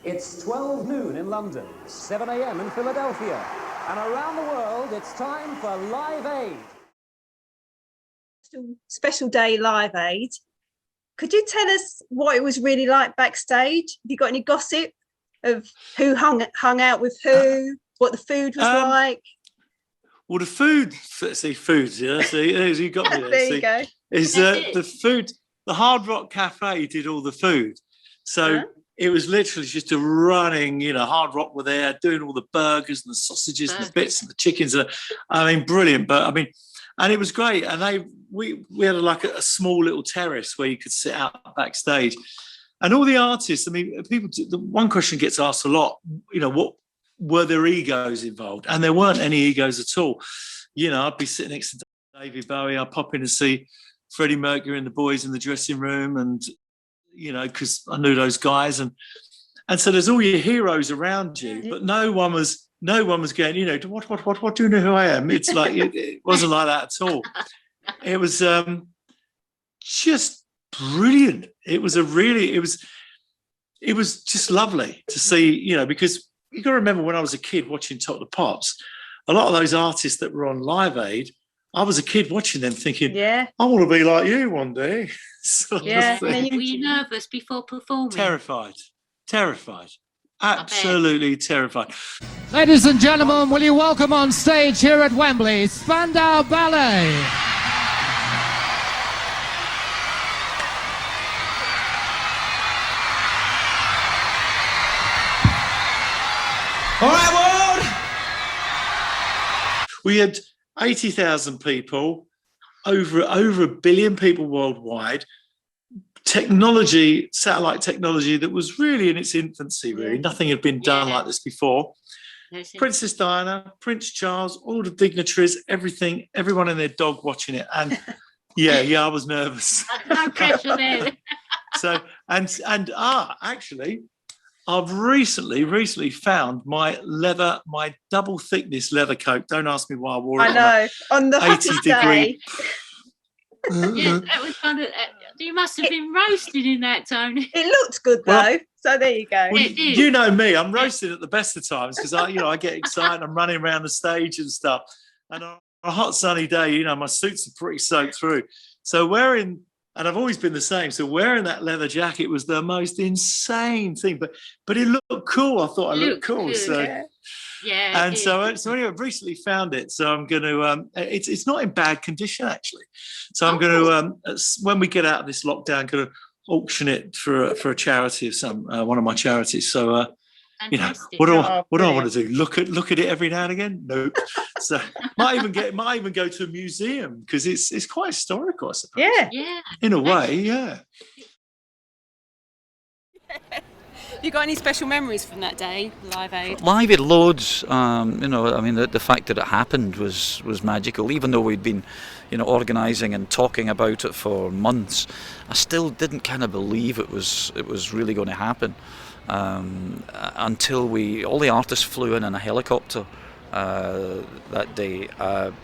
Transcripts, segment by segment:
It's 12 noon in London, 7 a.m. in Philadelphia, and around the world, it's time for Live Aid. Special day Live Aid. Could you tell us what it was really like backstage? Have you got any gossip of who hung out with who, what the food was like? Well, the food, foods, yeah. See, you got me there. There you go. Is the food? The Hard Rock Cafe did all the food, so it was literally just a running. Hard Rock were there doing all the burgers and the sausages and the bits and the chickens. I mean, brilliant. But and it was great. And we had like a small little terrace where you could sit out backstage, and all the artists. I mean, people. The one question gets asked a lot. What were there egos involved? And there weren't any egos at all. I'd be sitting next to David Bowie. I'd pop in and see Freddie Mercury and the boys in the dressing room, and because I knew those guys, and so there's all your heroes around you, but no one was going, what do you know who I am? It's like it wasn't like that at all. It was just brilliant. It was just lovely to see, because you got to remember when I was a kid watching Top of the Pops, a lot of those artists that were on Live Aid, I was a kid watching them thinking, I want to be like you one day. Were you nervous before performing? Terrified. Absolutely terrified. Ladies and gentlemen, will you welcome on stage here at Wembley, Spandau Ballet. All right, world! We had 80,000 people, over 1 billion people worldwide. Technology, satellite technology that was really in its infancy, really. Nothing had been done like this before. Princess Diana, Prince Charles, all the dignitaries, everything, everyone and their dog watching it. And I was nervous. No pressure there. So, actually, I've recently found my double thickness leather coat. Don't ask me why I wore it. I know, on the 80 degree. That was fun. You must have been roasted in that, Tony. It looked good though, so there you go. Well, you know me, I'm roasted at the best of times because I get excited. I'm running around the stage and stuff. And on a hot sunny day, my suits are pretty soaked through. So and I've always been the same. So wearing that leather jacket was the most insane thing. But it looked cool. I thought I looked cool. Good, so and so anyway, I've recently found it. So I'm going to. It's not in bad condition actually. So I'm going to when we get out of this lockdown, going to auction it for a charity of one of my charities. So what do I want to do? Look at it every now and again? Nope. So might even go to a museum because it's quite historical, I suppose. Yeah. In a way, yeah. Have you got any special memories from that day, Live Aid? Live Aid, loads. The fact that it happened was magical. Even though we'd been, organising and talking about it for months, I still didn't kind of believe it was really going to happen until all the artists flew in a helicopter that day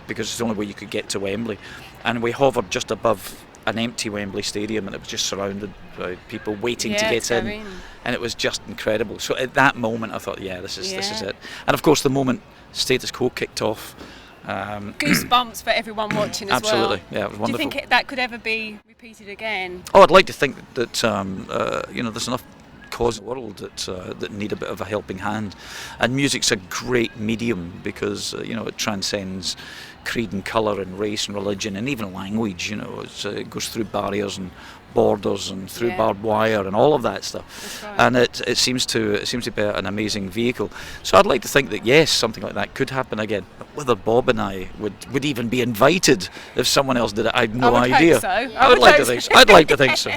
because it's the only way you could get to Wembley, and we hovered just above an empty Wembley Stadium, and it was just surrounded by people waiting to get in. And it was just incredible. So at that moment, I thought, this is it. And of course, the moment Status Quo kicked off, goosebumps for everyone watching as well. Absolutely, yeah, it was wonderful. Do you think that could ever be repeated again? Oh, I'd like to think that there's enough cause in the world that need a bit of a helping hand, and music's a great medium because it transcends creed and colour and race and religion and even language. It goes through barriers and borders and through barbed wire and all of that stuff. Right. And it seems to be an amazing vehicle. So I'd like to think that yes, something like that could happen again. But whether Bob and I would even be invited if someone else did it, I have no idea. Hope so. I would like to think so. I'd like to think so.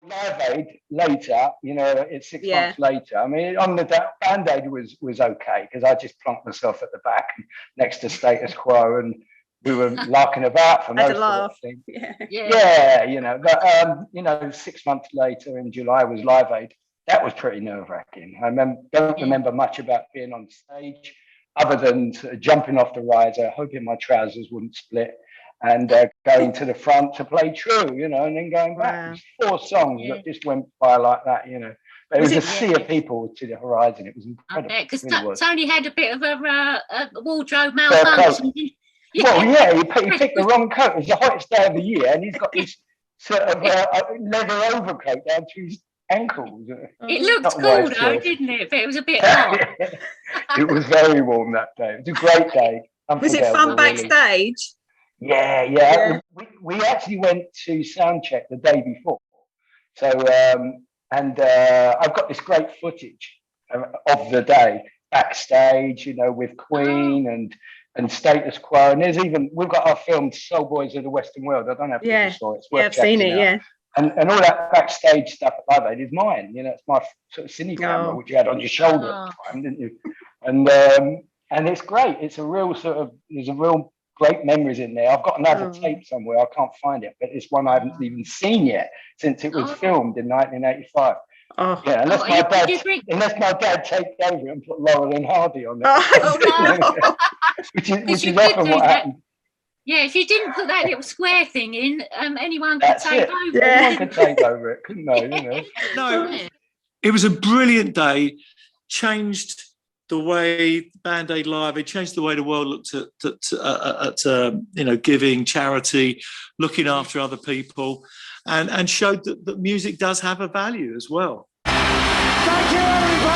Live Aid later, it's 6 months later. I mean, on the Band-Aid was okay because I just plonked myself at the back next to Status Quo, and we were larking about for most of the thing. But 6 months later in July was Live Aid. That was pretty nerve-wracking. I don't remember much about being on stage other than jumping off the riser, hoping my trousers wouldn't split, and going to the front to play True, and then going back. Wow. 4 songs that just went by like that, But it was Was a it- sea of people to the horizon. It was I incredible. bet, because It really was. Tony had a bit of a wardrobe Fur malfunction. coat. Well, yeah, he picked the wrong coat. It was the hottest day of the year, and he's got this sort of leather overcoat down to his ankles. It looked Not cool wise though, choice. didn't it? But it was a bit hot. It was very warm that day. It was a great day. Was it fun Unforgettable, really. backstage? Yeah. Yeah. We actually went to sound check the day before. So, I've got this great footage of the day backstage, with Queen and Status Quo. And we've got our film Soul Boys of the Western World. I don't know if you saw it. It's worth I've seen checking it, out. yeah. And all that backstage stuff at Live Aid is mine. It's my sort of cine camera, which you had on your shoulder at the time, didn't you? And it's great. It's a real there's a real great memories in there. I've got another tape somewhere. I can't find it, but it's one I haven't even seen yet since it was filmed in 1985. Oh. Yeah, unless my dad taped over it and put Laurel and Hardy on it. Oh, which you is often could do what that. happened. Yeah, if you didn't put that little square thing in, anyone could That's take it. over. Anyone could take over it, couldn't they? No, it was a brilliant day. Changed the way Band Aid Live. It changed the way the world looked at giving, charity, looking after other people, and showed that music does have a value as well. Thank you, everybody.